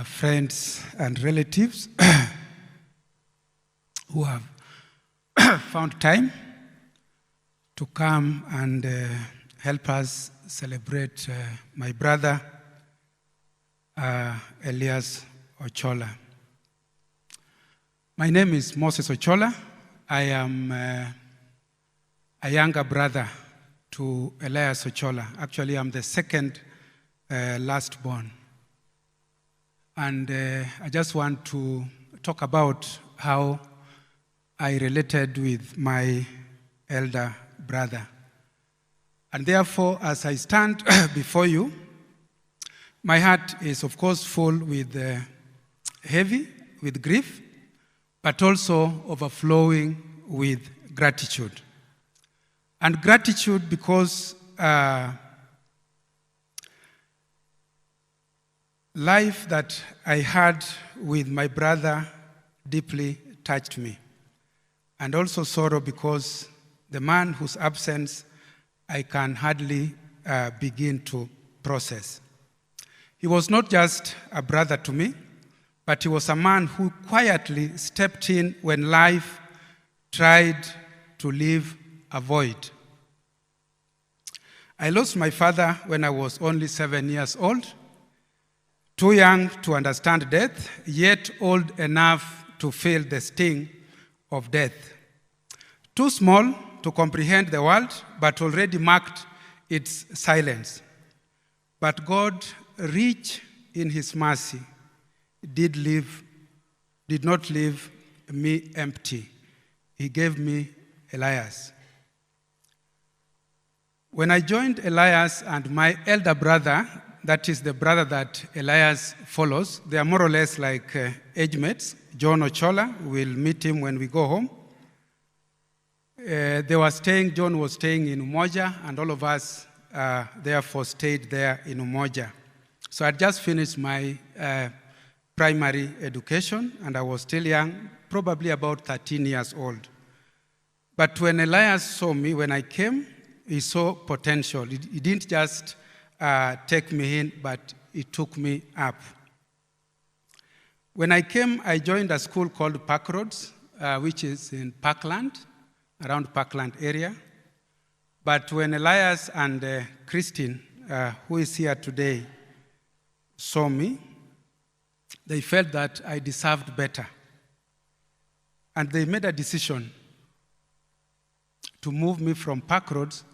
friends and relatives who have found time to come and help us celebrate my brother, Elias Ochola. My name is Moses Ochola. I am a younger brother to Elias Ochola. Actually, I'm the second last born. And I just want to talk about how I related with my elder brother. And therefore, as I stand before you, my heart is, of course, full with heavy with grief, but also overflowing with gratitude. And gratitude because life that I had with my brother deeply touched me. And also sorrow because the man whose absence I can hardly begin to process. He was not just a brother to me, but he was a man who quietly stepped in when life tried to leave a void. I lost my father when I was only 7 years old, too young to understand death, yet old enough to feel the sting of death. Too small to comprehend the world, but already marked its silence. But God, rich in his mercy, did not leave me empty. He gave me Elias. When I joined Elias and my elder brother, that is the brother that Elias follows, they are more or less like age mates. John Ochola, we'll meet him when we go home. John was staying in Umoja, and all of us therefore stayed there in Umoja. So I just finished my primary education, and I was still young, probably about 13 years old. But when Elias saw me, when I came, he saw potential. He didn't just take me in, but he took me up. When I came, I joined a school called Park Roads, which is in Parkland, around Parkland area. But when Elias and Christine, who is here today, saw me, they felt that I deserved better. And they made a decision to move me from Park Roads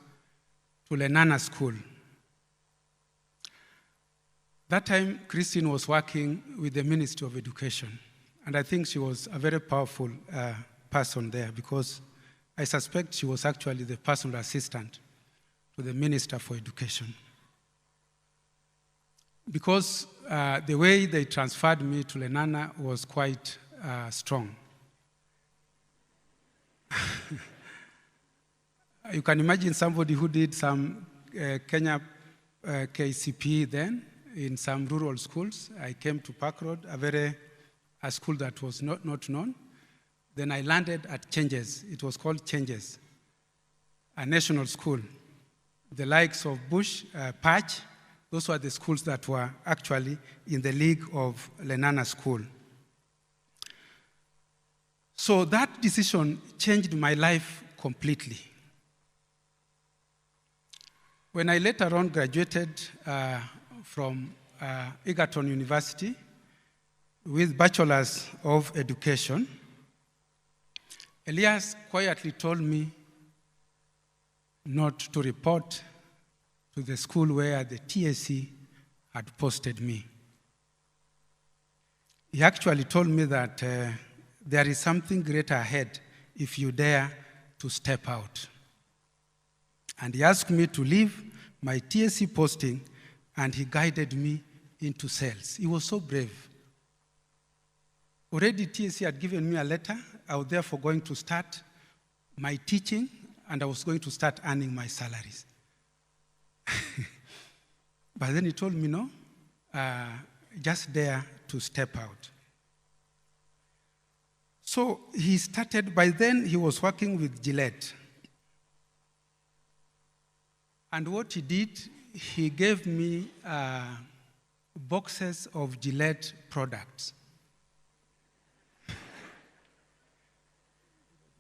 to Lenana School. That time, Christine was working with the Ministry of Education. And I think she was a very powerful person there because I suspect she was actually the personal assistant to the Minister for Education. Because the way they transferred me to Lenana was quite strong. You can imagine somebody who did some Kenya KCPE then in some rural schools. I came to Park Road, a school that was not known. Then I landed at Changes. It was called Changes, a national school. The likes of Bush, Patch, those were the schools that were actually in the league of Lenana School. So that decision changed my life completely. When I later on graduated from Egerton University with Bachelor's of Education, Elias quietly told me not to report to the school where the TSC had posted me. He actually told me that there is something greater ahead if you dare to step out. And he asked me to leave my TSC posting, and he guided me into sales. He was so brave. Already TSC had given me a letter. I was therefore going to start my teaching, and I was going to start earning my salaries. But then he told me, no, just dare to step out. So he started, by then he was working with Gillette. And what he did, he gave me boxes of Gillette products.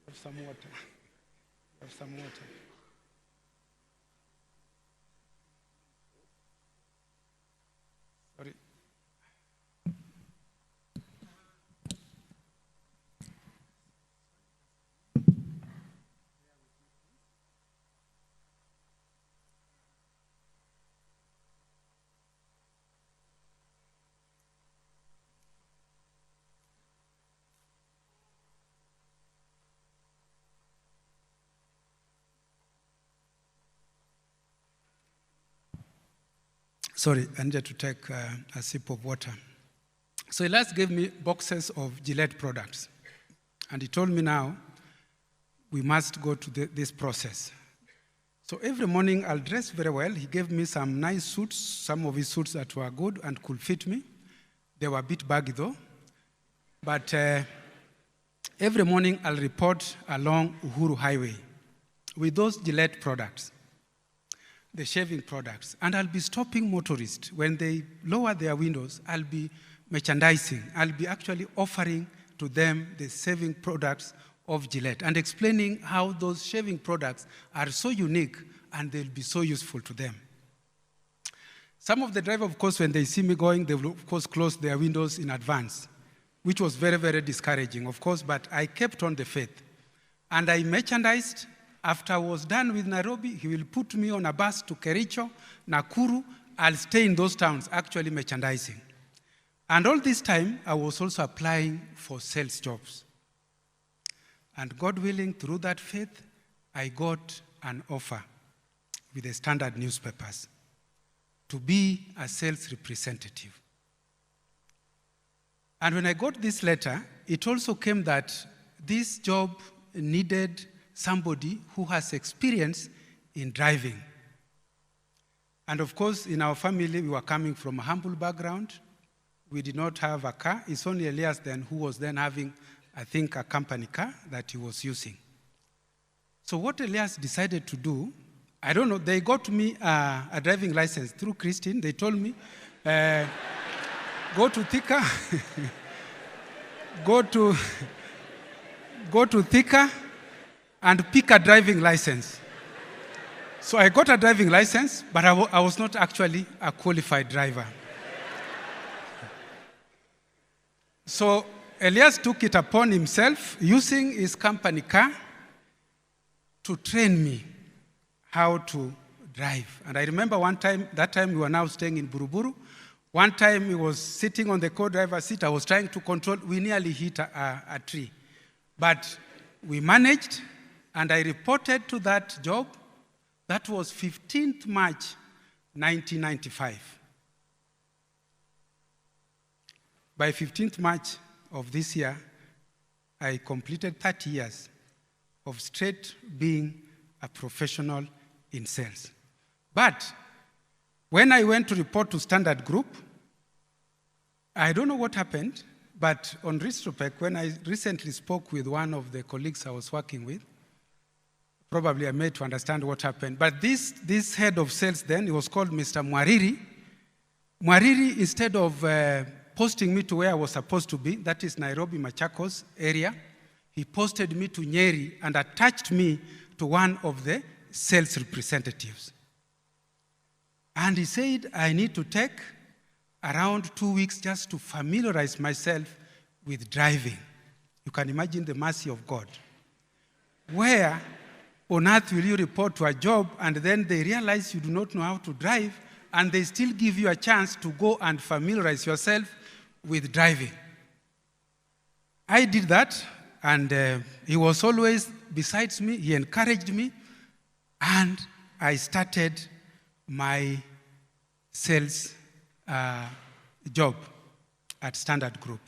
Have some water. Have some water. Sorry. Sorry, I needed to take a sip of water. So Elias gave me boxes of Gillette products. And he told me now, we must go to this process. So every morning I'll dress very well. He gave me some nice suits, some of his suits that were good and could fit me. They were a bit baggy though. But every morning I'll report along Uhuru Highway with those Gillette products, the shaving products. And I'll be stopping motorists. When they lower their windows, I'll be merchandising. I'll be actually offering to them the shaving products of Gillette and explaining how those shaving products are so unique and they'll be so useful to them. Some of the drivers, of course, when they see me going, they will, of course, close their windows in advance, which was very, very discouraging, of course, but I kept on the faith. And I merchandised. After I was done with Nairobi, he will put me on a bus to Kericho, Nakuru. I'll stay in those towns, actually merchandising. And all this time, I was also applying for sales jobs. And God willing, through that faith, I got an offer with the Standard newspapers to be a sales representative. And when I got this letter, it also came that this job needed somebody who has experience in driving. And of course, in our family, we were coming from a humble background. We did not have a car. It's only Elias then who was then having, I think, a company car that he was using. So what Elias decided to do, I don't know, they got me a driving license through Christine. They told me, go to Thika, go to Thika, and pick a driving license. So I got a driving license, but I was not actually a qualified driver. So Elias took it upon himself, using his company car, to train me how to drive. And I remember that time we were now staying in Buruburu. One time he was sitting on the co-driver's seat. I was trying to control. We nearly hit a tree. But we managed. And I reported to that job. That was 15th March, 1995. By 15th March of this year, I completed 30 years of straight being a professional in sales. But when I went to report to Standard Group, I don't know what happened, but on retrospect, when I recently spoke with one of the colleagues I was working with, probably I made to understand what happened. But this head of sales then, he was called Mr. Mwariri. Mwariri, instead of posting me to where I was supposed to be, that is Nairobi, Machakos area, he posted me to Nyeri and attached me to one of the sales representatives. And he said, I need to take around 2 weeks just to familiarize myself with driving. You can imagine the mercy of God. Where on earth will you report to a job and then they realize you do not know how to drive and they still give you a chance to go and familiarize yourself with driving? I did that, and he was always besides me. He encouraged me, and I started my sales job at Standard Group.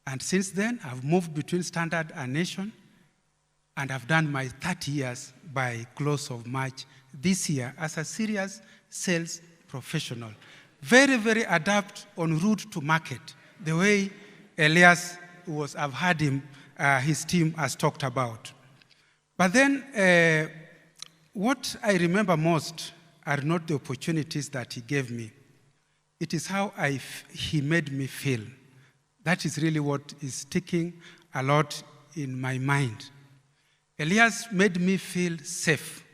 And since then, I've moved between Standard and Nation, and I've done my 30 years by close of March this year as a serious sales professional. Very, very adept on route to market, the way Elias was, I've heard him, his team has talked about. But then, what I remember most are not the opportunities that he gave me. it is how he made me feel. That is really what is sticking a lot in my mind. Elias made me feel safe.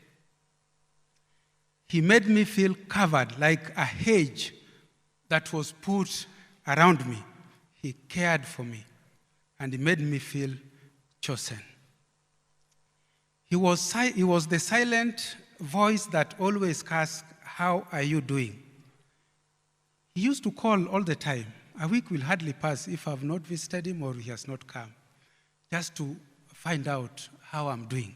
He made me feel covered like a hedge that was put around me. He cared for me, and he made me feel chosen. He was the silent voice that always asked, "How are you doing?" He used to call all the time. A week will hardly pass if I have not visited him or he has not come, just to find out how I'm doing.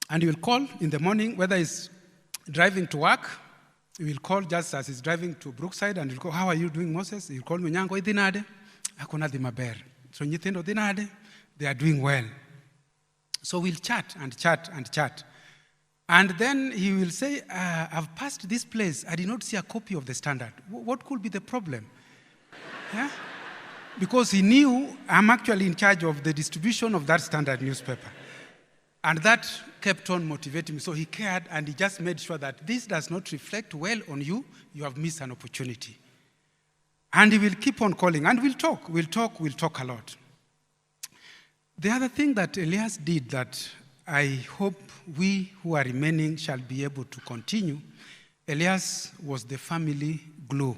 And he will call in the morning, whether he's driving to work. He will call just as he's driving to Brookside, and he'll go, "How are you doing, Moses?" He'll call me, "Nyango, idinade? Akuna di maber." So nyithindo dinade? They are doing well. So we'll chat and chat and chat. And then he will say, "I've passed this place. I did not see a copy of the Standard. What could be the problem?" Yeah? Because he knew I'm actually in charge of the distribution of that Standard newspaper. And that kept on motivating me. So he cared, and he just made sure that this does not reflect well on you. You have missed an opportunity. And he will keep on calling, and we'll talk a lot. The other thing that Elias did that I hope we who are remaining shall be able to continue, Elias was the family glue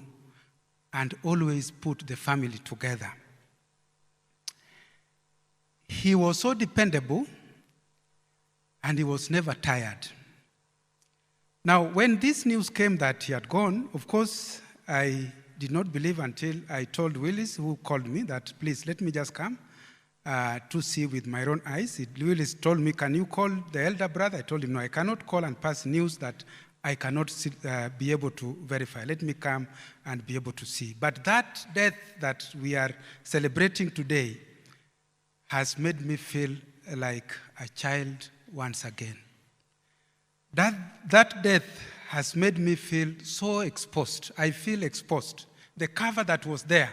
and always put the family together. He was so dependable, and he was never tired. Now, when this news came that he had gone, of course, I did not believe until I told Willis, who called me, that please let me just come to see with my own eyes. Willis told me, "Can you call the elder brother?" I told him, "No, I cannot call and pass news that I cannot be able to verify. Let me come and be able to see." But that death that we are celebrating today has made me feel like a child once again. That death has made me feel so exposed. I feel exposed. The cover that was there,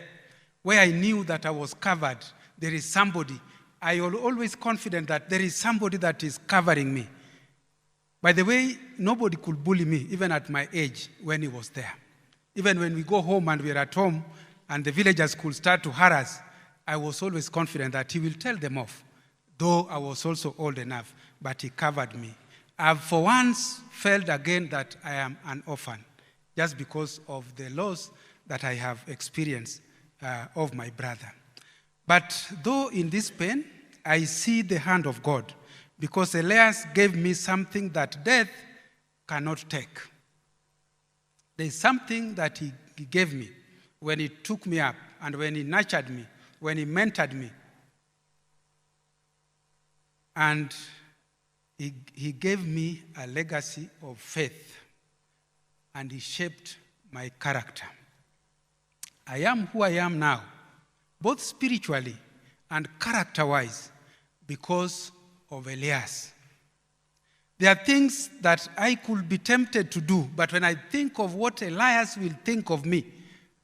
where I knew that I was covered, there is somebody. I was always confident that there is somebody that is covering me. By the way, nobody could bully me, even at my age, when he was there. Even when we go home and we're at home and the villagers could start to harass, I was always confident that he will tell them off, though I was also old enough, but he covered me. I've for once felt again that I am an orphan, just because of the loss that I have experienced of my brother. But though in this pain, I see the hand of God, because Elias gave me something that death cannot take. There's something that he gave me when he took me up and when he nurtured me, when he mentored me. And he gave me a legacy of faith, and he shaped my character. I am who I am now, both spiritually and character-wise, because of Elias. There are things that I could be tempted to do, but when I think of what Elias will think of me,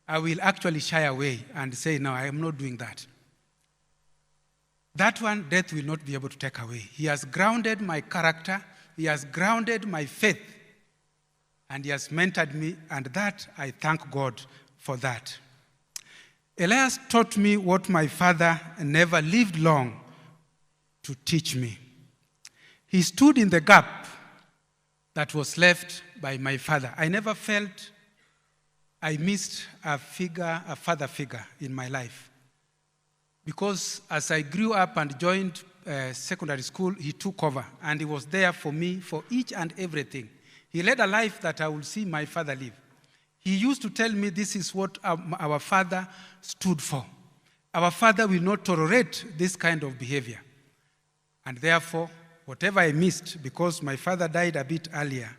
I will actually shy away and say, "No, I am not doing that." That one, death will not be able to take away. He has grounded my character, he has grounded my faith, and he has mentored me, and that I thank God for that. Elias taught me what my father never lived long to teach me. He stood in the gap that was left by my father. I never felt I missed a father figure in my life. Because as I grew up and joined secondary school, he took over, and he was there for me for each and everything. He led a life that I would see my father live. He used to tell me this is what our father stood for. Our father will not tolerate this kind of behavior. And therefore, whatever I missed, because my father died a bit earlier,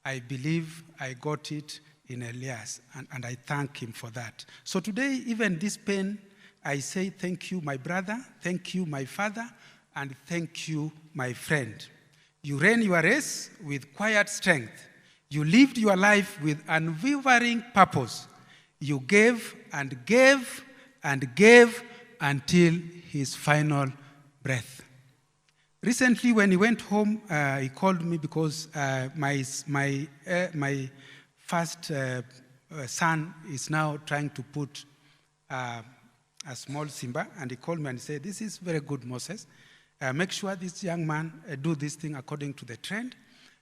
I believe I got it in Elias, and I thank him for that. So today, even this pain, I say thank you, my brother, thank you, my father, and thank you, my friend. You ran your race with quiet strength. You lived your life with unwavering purpose. You gave and gave and gave until his final breath. Recently, when he went home, he called me because my first son is now trying to put a small Simba, and he called me and said, "This is very good, Moses. Make sure this young man do this thing according to the trend."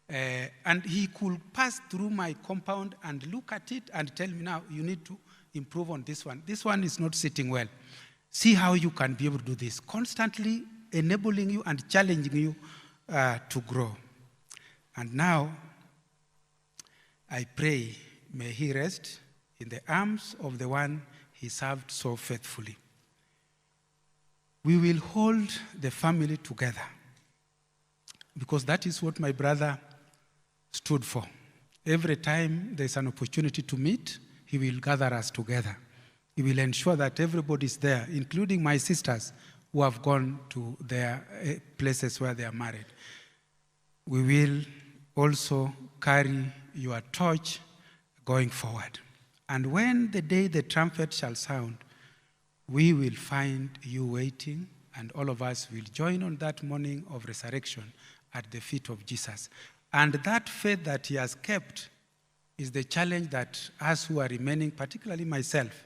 And he could pass through my compound and look at it and tell me, "Now, you need to improve on this one. This one is not sitting well. See how you can be able to do this." Constantly enabling you and challenging you to grow. And now, I pray, may he rest in the arms of the one he served so faithfully. We will hold the family together, because that is what my brother stood for. Every time there's an opportunity to meet, he will gather us together. He will ensure that everybody is there, including my sisters who have gone to their places where they are married. We will also carry your torch going forward. And when the day the trumpet shall sound, we will find you waiting, and all of us will join on that morning of resurrection at the feet of Jesus. And that faith that he has kept is the challenge that us who are remaining, particularly myself,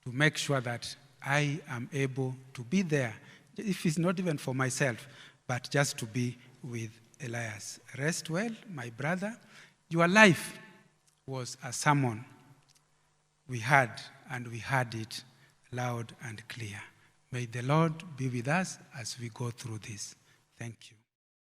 to make sure that I am able to be there, if it's not even for myself, but just to be with Elias. Rest well, my brother. Your life was a sermon we had, and we heard it loud and clear. May the Lord be with us as we go through this. Thank you.